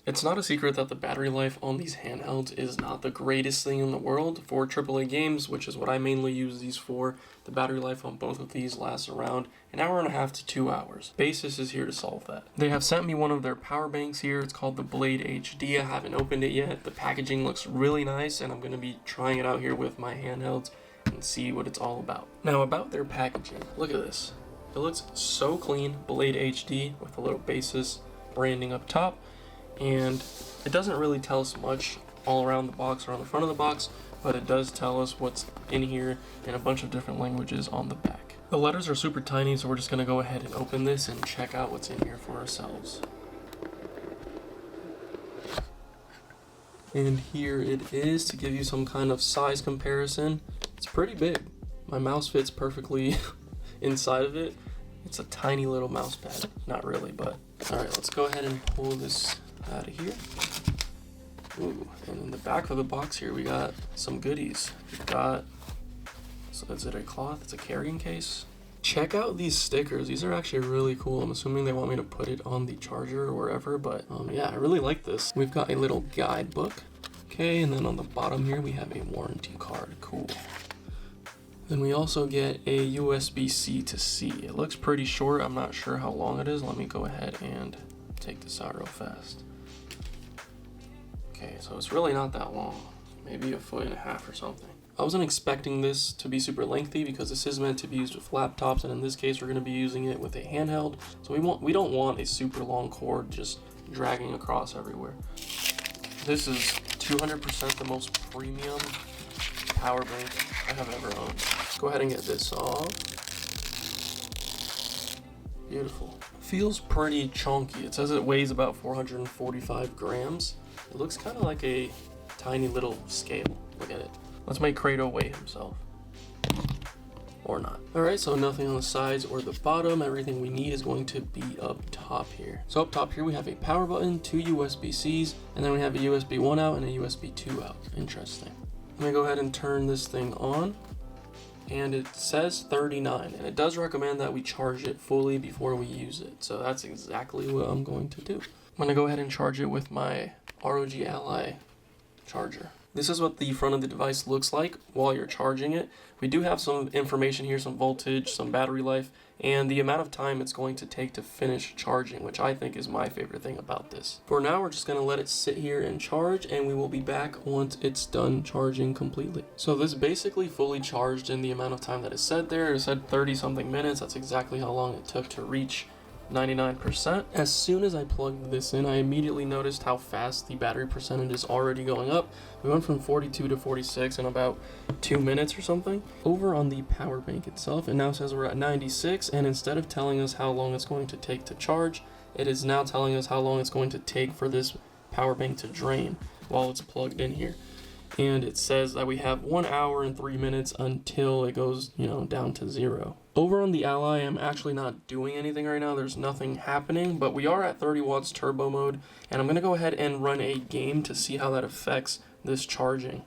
It's not a secret that the battery life on these handhelds is not the greatest thing in the world. For AAA games, which is what I mainly use these for, the battery life on both of these lasts around an hour and a half to 2 hours. Baseus is here to solve that. They have sent me one of their power banks here. It's called the Blade HD. I haven't opened it yet. The packaging looks really nice, and I'm going to be trying it out here with my handhelds and see what it's all about. Now, about their packaging, look at this. It looks so clean, Blade HD with a little Baseus branding up top. And it doesn't really tell us much all around the box or on the front of the box, but it does tell us what's in here in a bunch of different languages on the back. The letters are super tiny, so we're just going to go ahead and open this and check out what's in here for ourselves. And here it is to give you some kind of size comparison. It's pretty big. My mouse fits perfectly inside of it. It's a tiny little mouse pad. Not really, but alright, let's go ahead and pull this out of here. Ooh, and in the back of the box here we got some goodies. We've got, so is it a cloth? It's a carrying case. Check out these stickers. These are actually really cool. I'm assuming they want me to put it on the charger or wherever, but yeah, I really like this. We've got a little guidebook. Okay, and then on the bottom here we have a warranty card. Cool. Then we also get a USB-C to C. It looks pretty short. I'm not sure how long it is. Let me go ahead and take this out real fast. Okay, so it's really not that long. Maybe 1.5 feet or something. I wasn't expecting this to be super lengthy because this is meant to be used with laptops, and in this case we're going to be using it with a handheld. So we don't want a super long cord just dragging across everywhere. This is 200% the most premium power bank I have ever owned. Let's go ahead and get this off. Beautiful. Feels pretty chunky. It says it weighs about 445 grams. It looks kind of like a tiny little scale. Look at it. Let's make Kratos weigh himself. Or not. Alright, so nothing on the sides or the bottom. Everything we need is going to be up top here. So up top here we have a power button, 2 USB-Cs, and then we have a USB 1 out and a USB 2 out. Interesting. I'm going to go ahead and turn this thing on. And it says 39, and it does recommend that we charge it fully before we use it. So that's exactly what I'm going to do. I'm going to go ahead and charge it with my ROG Ally charger. This is what the front of the device looks like while you're charging it. We do have some information here, some voltage, some battery life, and the amount of time it's going to take to finish charging, which I think is my favorite thing about this. For now, we're just going to let it sit here and charge, and we will be back once it's done charging completely. So this basically fully charged in the amount of time that it said there. It said 30 something minutes. That's exactly how long it took to reach 99%. As soon as I plugged this in, I immediately noticed how fast the battery percentage is already going up. We went from 42 to 46 in about 2 minutes or something. Over on the power bank itself, it now says we're at 96, and instead of telling us how long it's going to take to charge, it is now telling us how long it's going to take for this power bank to drain while it's plugged in here. And it says that we have 1 hour and 3 minutes until it goes, down to 0. Over on the Ally, I'm actually not doing anything right now. There's nothing happening, but we are at 30 watts turbo mode, and I'm going to go ahead and run a game to see how that affects this charging.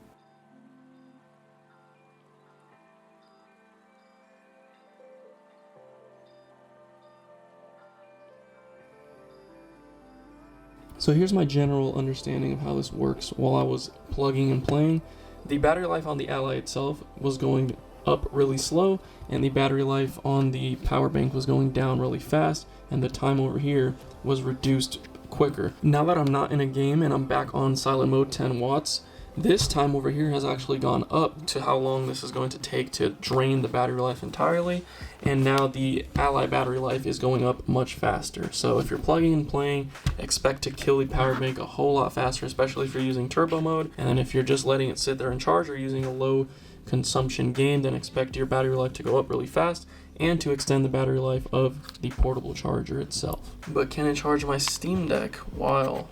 So here's my general understanding of how this works while I was plugging and playing. The battery life on the Ally itself was going up really slow, and the battery life on the power bank was going down really fast, and the time over here was reduced quicker. Now that I'm not in a game and I'm back on silent mode 10 watts, this time over here has actually gone up to how long this is going to take to drain the battery life entirely, and now the Ally battery life is going up much faster. So if you're plugging and playing, expect to kill the power bank a whole lot faster, especially if you're using turbo mode. And then if you're just letting it sit there and charge or using a low consumption game, then expect your battery life to go up really fast and to extend the battery life of the portable charger itself. But can it charge my Steam Deck while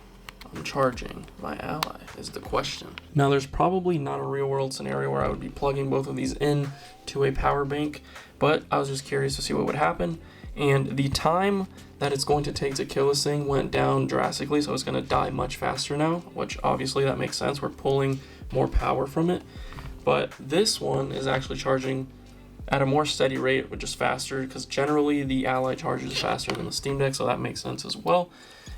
I'm charging my Ally is the question. Now there's probably not a real world scenario where I would be plugging both of these in to a power bank, but I was just curious to see what would happen. And the time that it's going to take to kill this thing went down drastically, so it's going to die much faster now, which obviously that makes sense. We're pulling more power from it. But this one is actually charging at a more steady rate, which is faster, because generally the Ally charges faster than the Steam Deck, so that makes sense as well.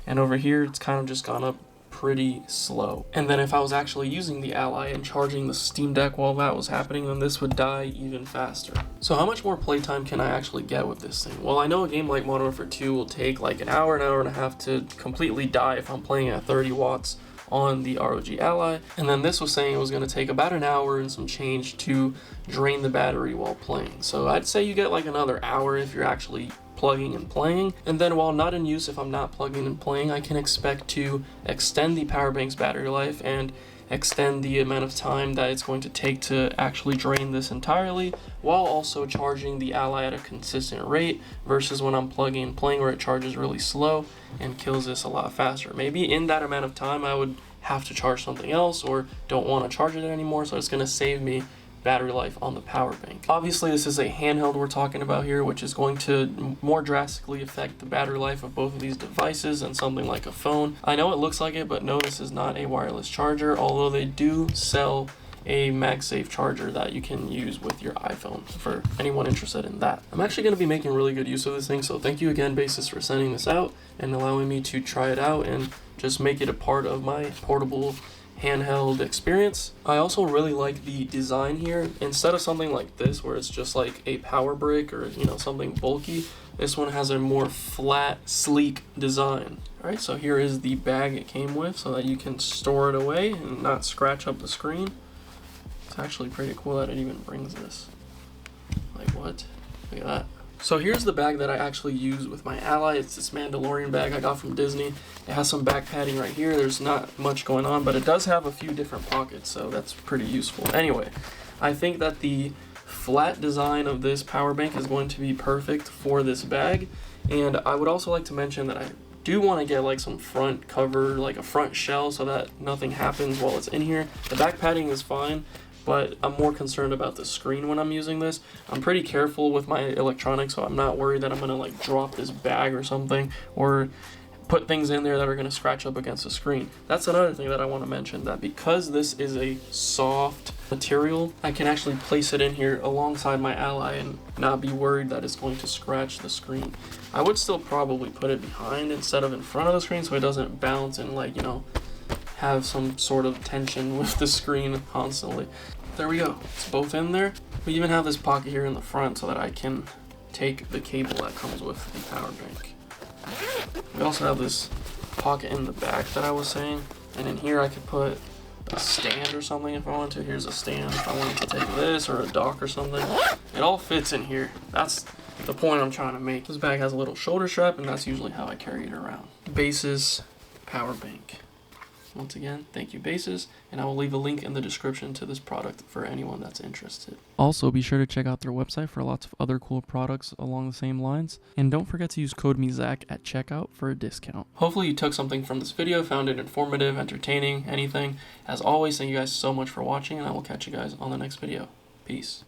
And over here, it's kind of just gone up pretty slow. And then if I was actually using the Ally and charging the Steam Deck while that was happening, then this would die even faster. So how much more playtime can I actually get with this thing? Well, I know a game like Modern Warfare 2 will take like an hour and a half to completely die if I'm playing at 30 watts on the ROG Ally, and then this was saying it was going to take about an hour and some change to drain the battery while playing. So I'd say you get like another hour if you're actually plugging and playing, and then while not in use, if I'm not plugging and playing, I can expect to extend the power bank's battery life and extend the amount of time that it's going to take to actually drain this entirely, while also charging the Ally at a consistent rate versus when I'm plugging and playing where it charges really slow and kills this a lot faster. Maybe in that amount of time I would have to charge something else or don't want to charge it anymore, so it's going to save me battery life on the power bank. Obviously this is a handheld we're talking about here, which is going to more drastically affect the battery life of both of these devices than something like a phone. I know it looks like it, but no, this is not a wireless charger, although they do sell a MagSafe charger that you can use with your iPhone for anyone interested in that. I'm actually going to be making really good use of this thing, so thank you again, Baseus, for sending this out and allowing me to try it out and just make it a part of my portable handheld experience. I also really like the design here. Instead of something like this where it's just like a power brick or something bulky, this one has a more flat, sleek design. Alright, so here is the bag it came with so that you can store it away and not scratch up the screen. It's actually pretty cool that it even brings this. Like, what? Look at that. So here's the bag that I actually use with my Ally. It's this Mandalorian bag I got from Disney. It has some back padding right here. There's not much going on, but it does have a few different pockets, so that's pretty useful. Anyway, I think that the flat design of this power bank is going to be perfect for this bag. And I would also like to mention that I do want to get like some front cover, like a front shell, so that nothing happens while it's in here. The back padding is fine, but I'm more concerned about the screen when I'm using this. I'm pretty careful with my electronics, so I'm not worried that I'm gonna like drop this bag or something, or put things in there that are gonna scratch up against the screen. That's another thing that I want to mention, that because this is a soft material, I can actually place it in here alongside my Ally and not be worried that it's going to scratch the screen. I would still probably put it behind instead of in front of the screen so it doesn't bounce and like, have some sort of tension with the screen constantly. There we go, it's both in there. We even have this pocket here in the front so that I can take the cable that comes with the power bank. We also have this pocket in the back that I was saying, and in here I could put a stand or something if I wanted to. Here's a stand if I wanted to take this, or a dock or something. It all fits in here. That's the point I'm trying to make. This bag has a little shoulder strap, and that's usually how I carry it around. Baseus power bank. Once again, thank you, Baseus, and I will leave a link in the description to this product for anyone that's interested. Also, be sure to check out their website for lots of other cool products along the same lines, and don't forget to use code MEZAC at checkout for a discount. Hopefully you took something from this video, found it informative, entertaining, anything. As always, thank you guys so much for watching, and I will catch you guys on the next video. Peace.